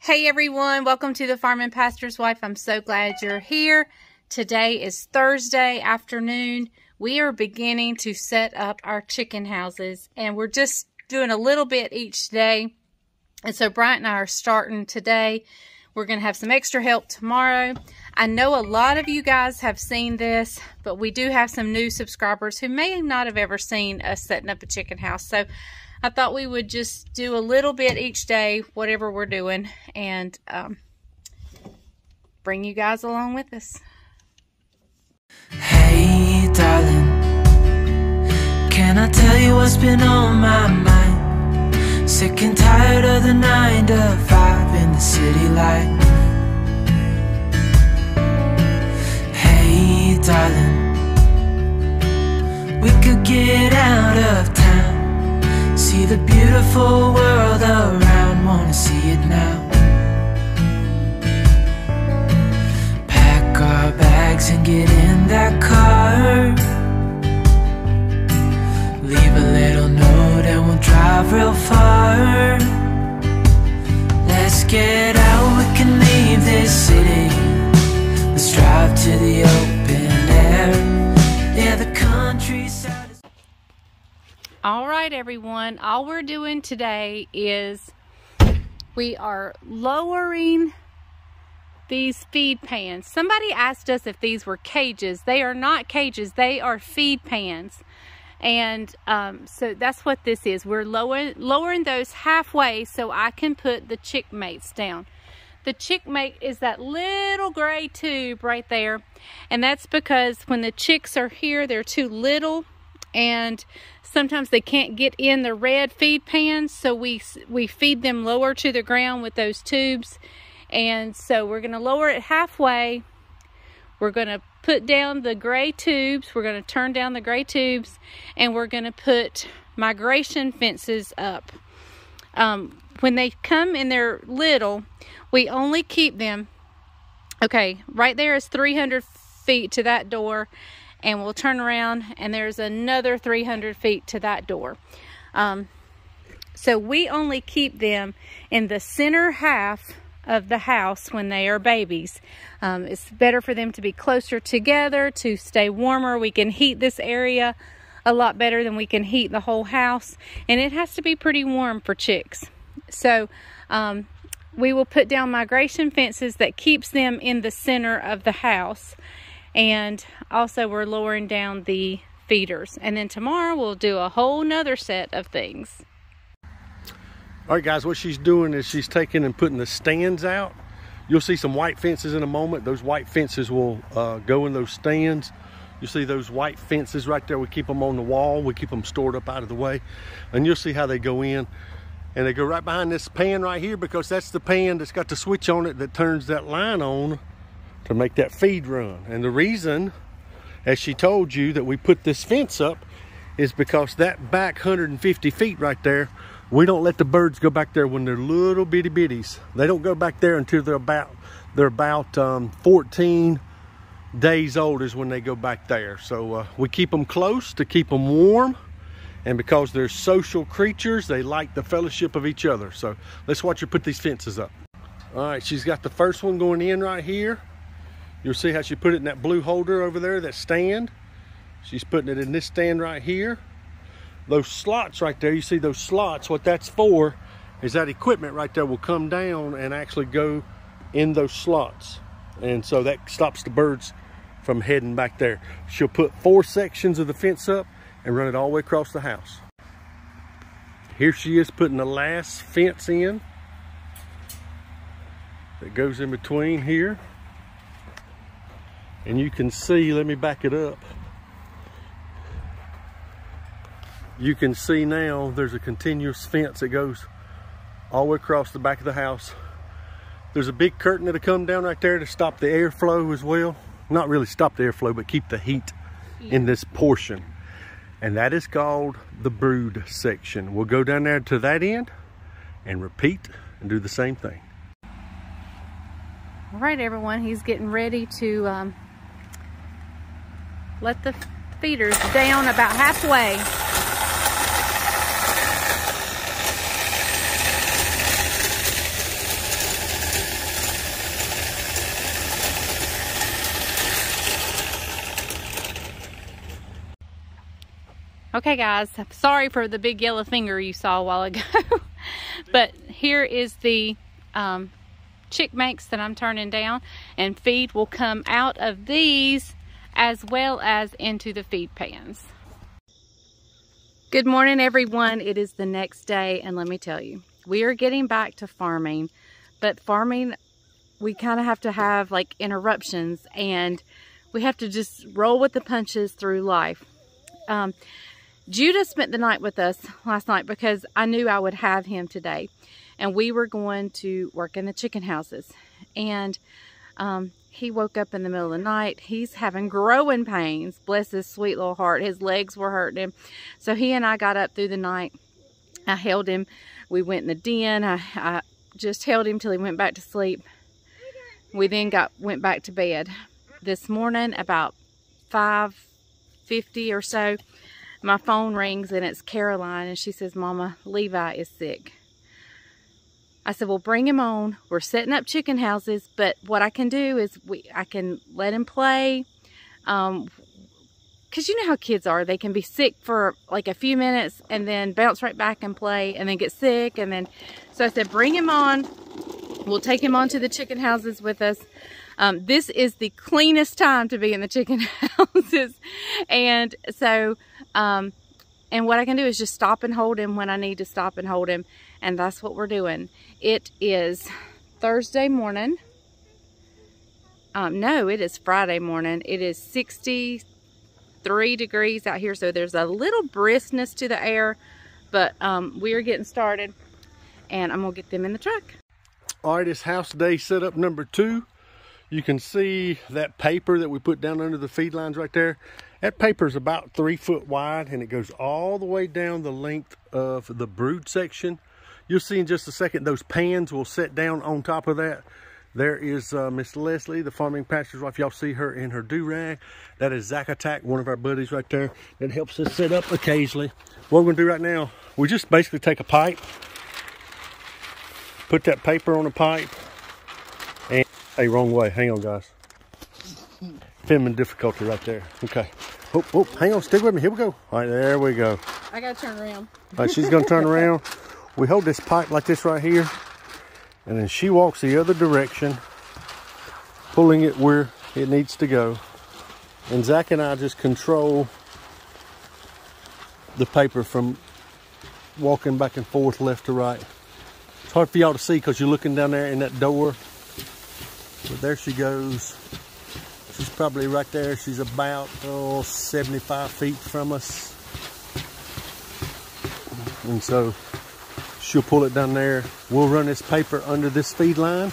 Hey everyone, welcome to the Farm and Pastor's Wife. I'm so glad you're here. Today is Thursday afternoon. We are beginning to set up our chicken houses, and we're just doing a little bit each day. And so Bryant and I are starting today. We're going to have some extra help tomorrow. I know a lot of you guys have seen this, but we do have some new subscribers who may not have ever seen us setting up a chicken house. So I thought we would just do a little bit each day, whatever we're doing, and bring you guys along with us. Hey darling, can I tell you what's been on my mind? Sick and tired of the 9 to 5 in the city life. Hey darling, we could get out of town, see the beautiful world around, wanna see it now. Pack our bags and get in that car, leave a little note and we'll drive real far. Let's get out, we can leave this city. Let's drive to the open air, yeah, the countryside. All right, everyone, all we're doing today is we are lowering these feed pans. Somebody asked us if these were cages. They are not cages, they are feed pans. And so that's what this is. We're lowering those halfway so I can put the chick mates down. The chick mate is that little gray tube right there. And that's because when the chicks are here, they're too little, and sometimes they can't get in the red feed pans, so we feed them lower to the ground with those tubes. And so we're going to lower it halfway. We're going to put down the gray tubes. We're going to turn down the gray tubes, and we're going to put migration fences up. When they come and they're little, we only keep them, okay, right there is 300 feet to that door, and we'll turn around and there's another 300 feet to that door. So we only keep them in the center half of the house when they are babies. It's better for them to be closer together, to stay warmer. We can heat this area a lot better than we can heat the whole house, and it has to be pretty warm for chicks. So we will put down migration fences that keeps them in the center of the house. And also we're lowering down the feeders. And then tomorrow we'll do a whole nother set of things. All right, guys, what she's doing is she's taking and putting the stands out. You'll see some white fences in a moment. Those white fences will go in those stands. You see those white fences right there. We keep them on the wall. We keep them stored up out of the way. And you'll see how they go in. And they go right behind this pan right here, because that's the pan that's got the switch on it that turns that line on to make that feed run. And the reason, as she told you, that we put this fence up is because that back 150 feet right there, we don't let the birds go back there when they're little bitty bitties. They don't go back there until they're about 14 days old is when they go back there. So we keep them close to keep them warm, and because they're social creatures, they like the fellowship of each other. So let's watch her put these fences up. All right, she's got the first one going in right here. You'll see how she put it in that blue holder over there, that stand. She's putting it in this stand right here. Those slots right there, you see those slots, what that's for is that equipment right there will come down and actually go in those slots. And so that stops the birds from heading back there. She'll put 4 sections of the fence up and run it all the way across the house. Here she is putting the last fence in that goes in between here. And you can see, let me back it up. You can see now there's a continuous fence that goes all the way across the back of the house. There's a big curtain that'll come down right there to stop the airflow as well. Not really stop the airflow, but keep the heat in this portion. And that is called the brood section. We'll go down there to that end and repeat and do the same thing. All right, everyone, he's getting ready to let the feeders down about halfway. Okay guys, sorry for the big yellow finger you saw a while ago. But here is the chick makes that I'm turning down, and feed will come out of these as well as into the feed pans. Good morning everyone. It is the next day, and let me tell you, we are getting back to farming, but farming, we kind of have to have like interruptions, and we have to just roll with the punches through life. Judah spent the night with us last night because I knew I would have him today, and we were going to work in the chicken houses. And he woke up in the middle of the night. He's having growing pains. Bless his sweet little heart. His legs were hurting him. So he and I got up through the night. I held him. We went in the den. I just held him till he went back to sleep. We then went back to bed. This morning, about 5:50 or so, my phone rings and it's Caroline, and she says, "Mama, Levi is sick." I said, "Well, bring him on. We're setting up chicken houses, but what I can do is I can let him play. Because you know how kids are. They can be sick for like a few minutes and then bounce right back and play and then get sick. And then, so I said, bring him on. We'll take him on to the chicken houses with us. This is the cleanest time to be in the chicken houses. And so, and what I can do is just stop and hold him when I need to stop and hold him. And that's what we're doing. It is Thursday morning. No, it is Friday morning. It is 63 degrees out here. So there's a little briskness to the air, but we are getting started, and I'm gonna get them in the truck. All right, it's house day setup number 2. You can see that paper that we put down under the feed lines right there. That paper is about 3 foot wide, and it goes all the way down the length of the brood section. You'll see in just a second, those pans will set down on top of that. There is Miss Leslie, the farming pastor's wife. Y'all see her in her do-rag. That is Zach Attack, one of our buddies right there that helps us set up occasionally. What we're gonna do right now, we just basically take a pipe, put that paper on a pipe, and, hey, wrong way, hang on guys. Filming difficulty right there, okay. Oh, hang on, stick with me, here we go. All right, there we go. I gotta turn around. All right, she's gonna turn around. We hold this pipe like this right here, and then she walks the other direction, pulling it where it needs to go. And Zach and I just control the paper from walking back and forth left to right. It's hard for y'all to see because you're looking down there in that door. But there she goes. She's probably right there. She's about 75 feet from us. And so she'll pull it down there. We'll run this paper under this feed line.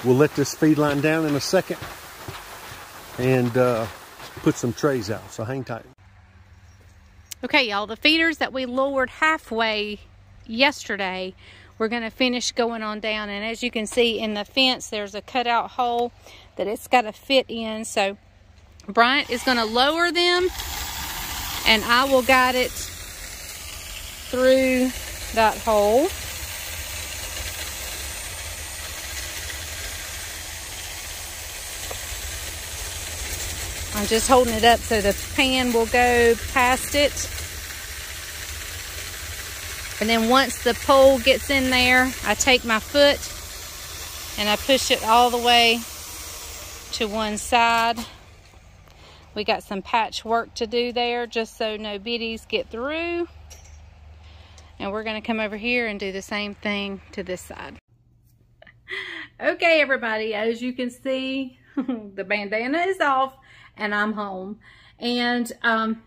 We'll let this feed line down in a second and put some trays out, so hang tight. Okay, y'all, the feeders that we lowered halfway yesterday, we're gonna finish going on down. And as you can see in the fence, there's a cutout hole that it's gotta fit in. So Bryant is gonna lower them, and I will guide it through that hole. I'm just holding it up so the pan will go past it. And then once the pole gets in there, I take my foot and I push it all the way to one side. We got some patchwork to do there just so no biddies get through. And we're gonna come over here and do the same thing to this side. Okay, everybody, as you can see, the bandana is off and I'm home. And I'm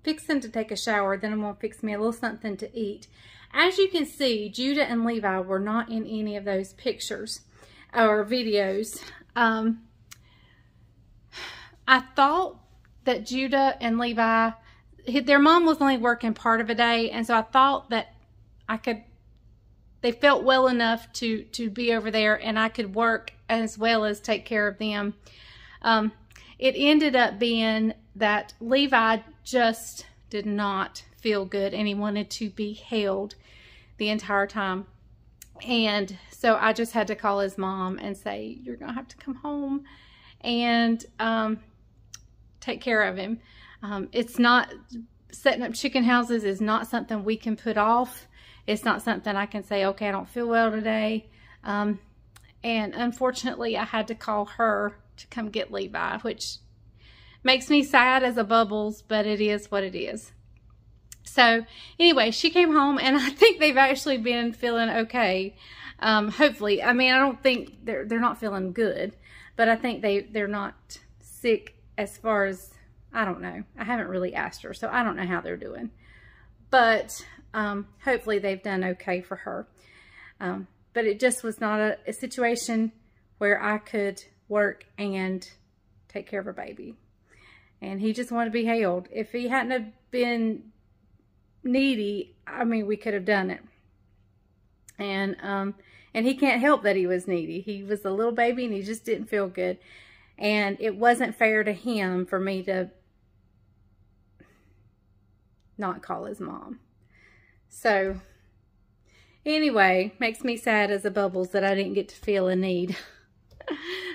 fixing to take a shower, then I'm gonna fix me a little something to eat. As you can see, Judah and Levi were not in any of those pictures or videos. I thought that Judah and Levi, their mom was only working part of a day, and so I thought that they felt well enough to be over there and I could work as well as take care of them. It ended up being that Levi just did not feel good and he wanted to be held the entire time. And so I just had to call his mom and say, you're gonna have to come home and take care of him. It's not, setting up chicken houses is not something we can put off. It's not something I can say, okay, I don't feel well today. And unfortunately, I had to call her to come get Levi, which makes me sad as a bubbles, but it is what it is. So anyway, she came home, and I think they've actually been feeling okay. Hopefully, I mean, I don't think they're not feeling good, but I think they're not sick as far as, I don't know. I haven't really asked her, so I don't know how they're doing. But hopefully they've done okay for her. But it just was not a situation where I could work and take care of a baby. And he just wanted to be held. If he hadn't have been needy, I mean, we could have done it. And he can't help that he was needy. He was a little baby and he just didn't feel good. And it wasn't fair to him for me to not call his mom. So anyway, makes me sad as a bubbles that I didn't get to feel a need.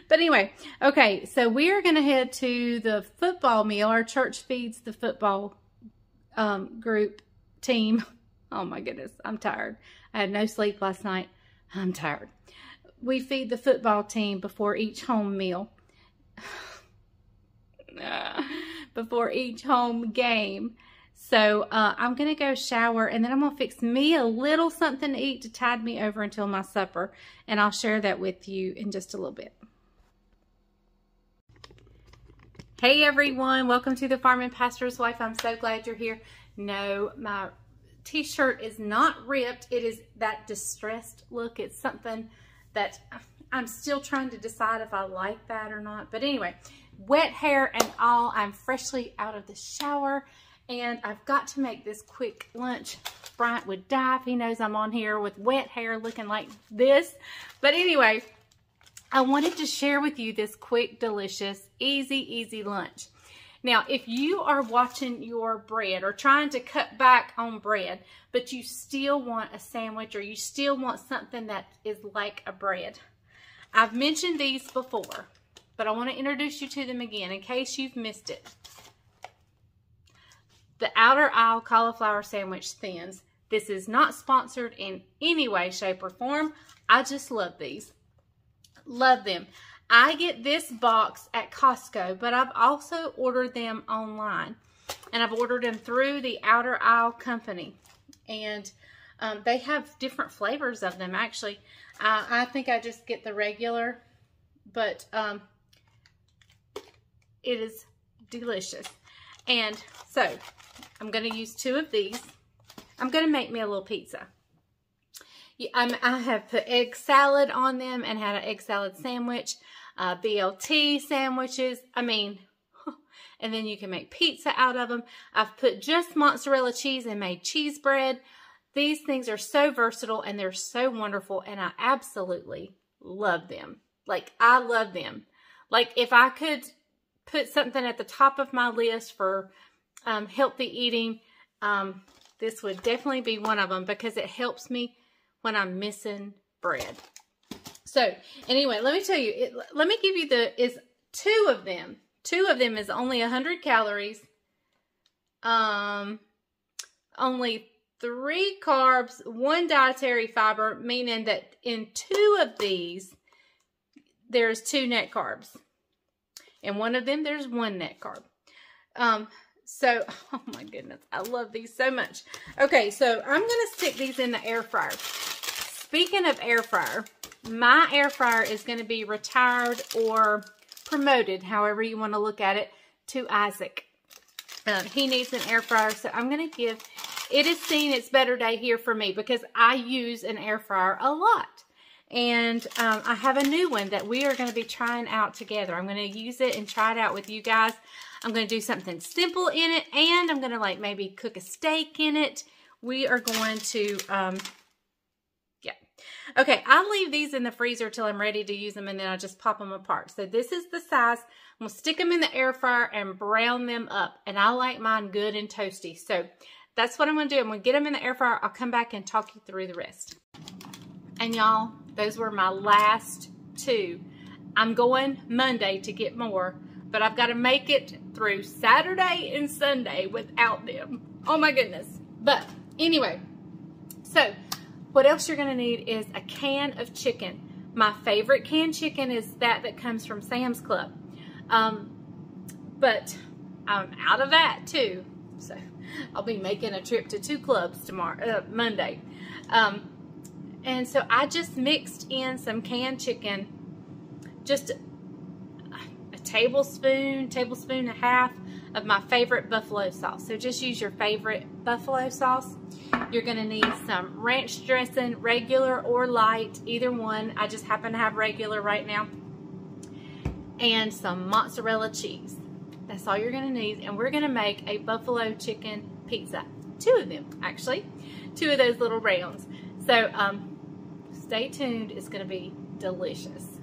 But anyway, okay, so we are going to head to the football meal. Our church feeds the football group team. Oh my goodness, I'm tired. I had no sleep last night. I'm tired. We feed the football team before each home meal. Before each home game. So I'm going to go shower, and then I'm going to fix me a little something to eat to tide me over until my supper. And I'll share that with you in just a little bit. Hey everyone, welcome to the Farm and Pastor's Wife. I'm so glad you're here. No, my t-shirt is not ripped. It is that distressed look. It's something that I'm still trying to decide if I like that or not. But anyway, wet hair and all, I'm freshly out of the shower. And I've got to make this quick lunch. Bryant would die if he knows I'm on here with wet hair looking like this. But anyway, I wanted to share with you this quick, delicious, easy lunch. Now, if you are watching your bread or trying to cut back on bread, but you still want a sandwich or you still want something that is like a bread. I've mentioned these before, but I want to introduce you to them again in case you've missed it. The Outer Aisle Cauliflower Sandwich Thins. This is not sponsored in any way, shape, or form. I just love these. Love them. I get this box at Costco, but I've also ordered them online. And I've ordered them through the Outer Aisle company. And they have different flavors of them, actually. I think I just get the regular, but it is delicious. And so, I'm going to use 2 of these. I'm going to make me a little pizza. I have put egg salad on them and had an egg salad sandwich, BLT sandwiches. I mean, and then you can make pizza out of them. I've put just mozzarella cheese and made cheese bread. These things are so versatile and they're so wonderful, and I absolutely love them. Like, I love them. Like, if I could put something at the top of my list for healthy eating, this would definitely be one of them because it helps me when I'm missing bread. So anyway, let me tell you, let me give you is 2 of them. 2 of them is only 100 calories, only 3 carbs, 1 dietary fiber, meaning that in 2 of these, there's 2 net carbs. In one of them, there's 1 net carb. So, oh my goodness, I love these so much. Okay, so I'm going to stick these in the air fryer. Speaking of air fryer, my air fryer is going to be retired or promoted, however you want to look at it, to Isaac. He needs an air fryer, so I'm going to give, it has seen its better day here for me because I use an air fryer a lot. And I have a new one that we are going to be trying out together. I'm going to use it and try it out with you guys. I'm going to do something simple in it, and I'm going to like maybe cook a steak in it. We are going to, yeah. Okay, I'll leave these in the freezer till I'm ready to use them, and then I'll just pop them apart. So this is the size. I'm going to stick them in the air fryer and brown them up, and I like mine good and toasty. So that's what I'm going to do. I'm going to get them in the air fryer. I'll come back and talk you through the rest. And y'all, those were my last 2. I'm going Monday to get more, but I've got to make it through Saturday and Sunday without them. Oh my goodness. But anyway, so what else you're gonna need is a can of chicken. My favorite canned chicken is that comes from Sam's Club. But I'm out of that too. So I'll be making a trip to 2 clubs tomorrow, Monday. And so I just mixed in some canned chicken, just a tablespoon and a half of my favorite buffalo sauce. So just use your favorite buffalo sauce. You're gonna need some ranch dressing, regular or light, either one. I just happen to have regular right now. And some mozzarella cheese. That's all you're gonna need. And we're gonna make a buffalo chicken pizza. 2 of them, actually. 2 of those little rounds. So stay tuned, it's gonna be delicious.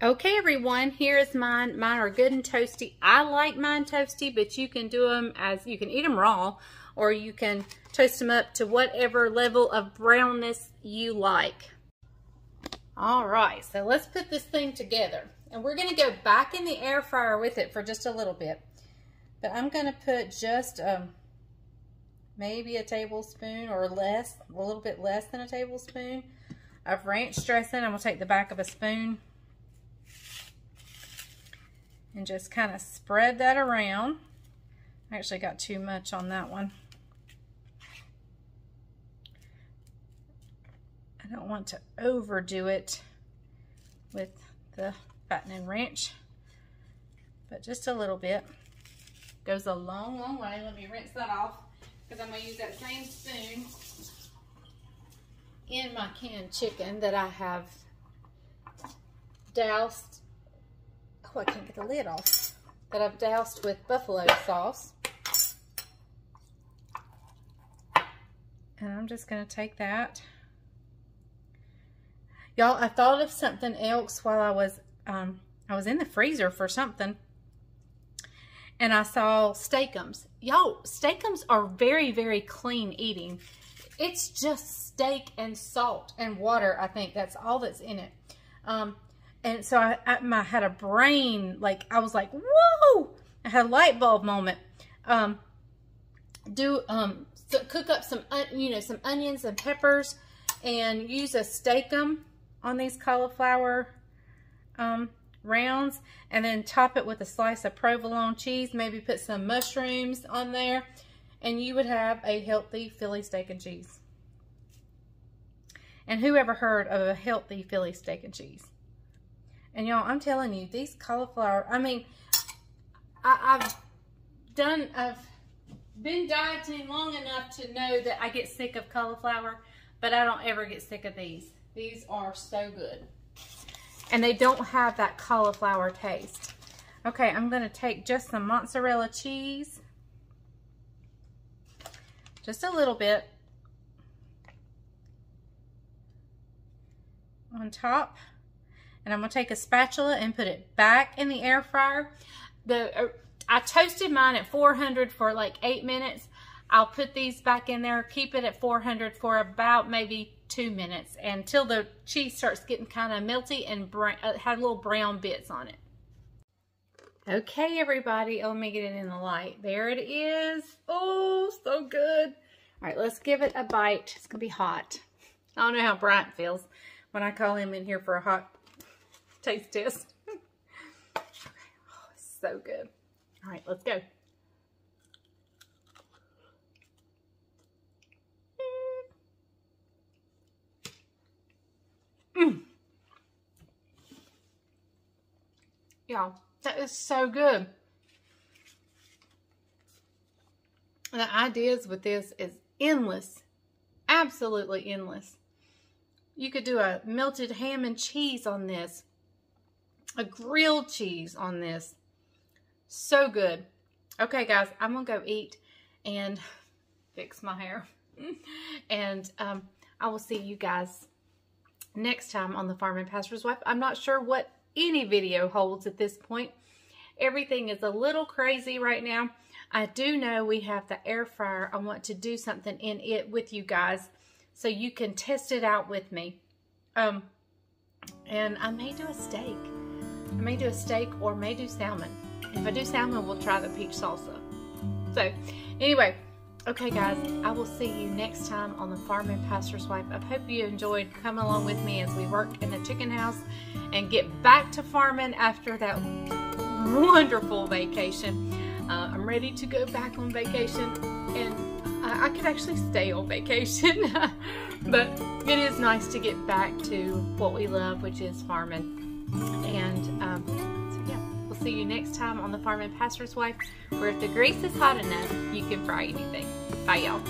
Okay everyone, here is mine. Mine are good and toasty. I like mine toasty, but you can do them you can eat them raw, or you can toast them up to whatever level of brownness you like. All right, so let's put this thing together. And we're gonna go back in the air fryer with it for just a little bit. But I'm gonna put just maybe a tablespoon or less, a little bit less than a tablespoon of ranch dressing. I'm gonna take the back of a spoon and just kind of spread that around. I actually got too much on that one. I don't want to overdo it with the fattening ranch, but just a little bit. Goes a long, long way. Let me rinse that off because I'm going to use that same spoon in my canned chicken that I have doused. Oh, I can't get the lid off. That I've doused with buffalo sauce. And I'm just going to take that. Y'all, I thought of something else while I was in the freezer for something. And I saw steakums. Y'all, steakums are very, very clean eating. It's just steak and salt and water, I think. That's all that's in it. And so I had a brain, like, I was like, whoa! I had a light bulb moment. So cook up some, some onions and peppers and use a steakum on these cauliflower rounds, and then top it with a slice of provolone cheese. Maybe put some mushrooms on there, and you would have a healthy Philly steak and cheese. And who ever heard of a healthy Philly steak and cheese? And y'all, I'm telling you, these cauliflower, I mean, I've been dieting long enough to know that I get sick of cauliflower, but I don't ever get sick of these. These are so good. And they don't have that cauliflower taste. Okay, I'm going to take just some mozzarella cheese. Just a little bit. On top. And I'm going to take a spatula and put it back in the air fryer. I toasted mine at 400 for like 8 minutes. I'll put these back in there, keep it at 400 for about maybe 2 minutes until the cheese starts getting kind of melty and had little brown bits on it. Okay, everybody, let me get it in the light. There it is. Oh, so good. All right, let's give it a bite. It's gonna be hot. I don't know how Bryant feels when I call him in here for a hot taste test. Okay. Oh, it's so good. All right, let's go. Y'all, that is so good. The ideas with this is endless. Absolutely endless. You could do a melted ham and cheese on this. A grilled cheese on this. So good. Okay, guys, I'm going to go eat and fix my hair. And I will see you guys next time on the Farm and Pastor's Wife. I'm not sure what any video holds at this point. Everything is a little crazy right now. I do know we have the air fryer. I want to do something in it with you guys so you can test it out with me. And I may do a steak. I may do a steak or may do salmon. If I do salmon, we'll try the peach salsa. So anyway, okay guys, I will see you next time on the Farm and Pastor's Wife. I hope you enjoyed coming along with me as we work in the chicken house and get back to farming after that wonderful vacation. I'm ready to go back on vacation, and I could actually stay on vacation, but it is nice to get back to what we love, which is farming. And so yeah, we'll see you next time on the Farm and Pastor's Wife, where if the grease is hot enough, you can fry anything. Bye y'all.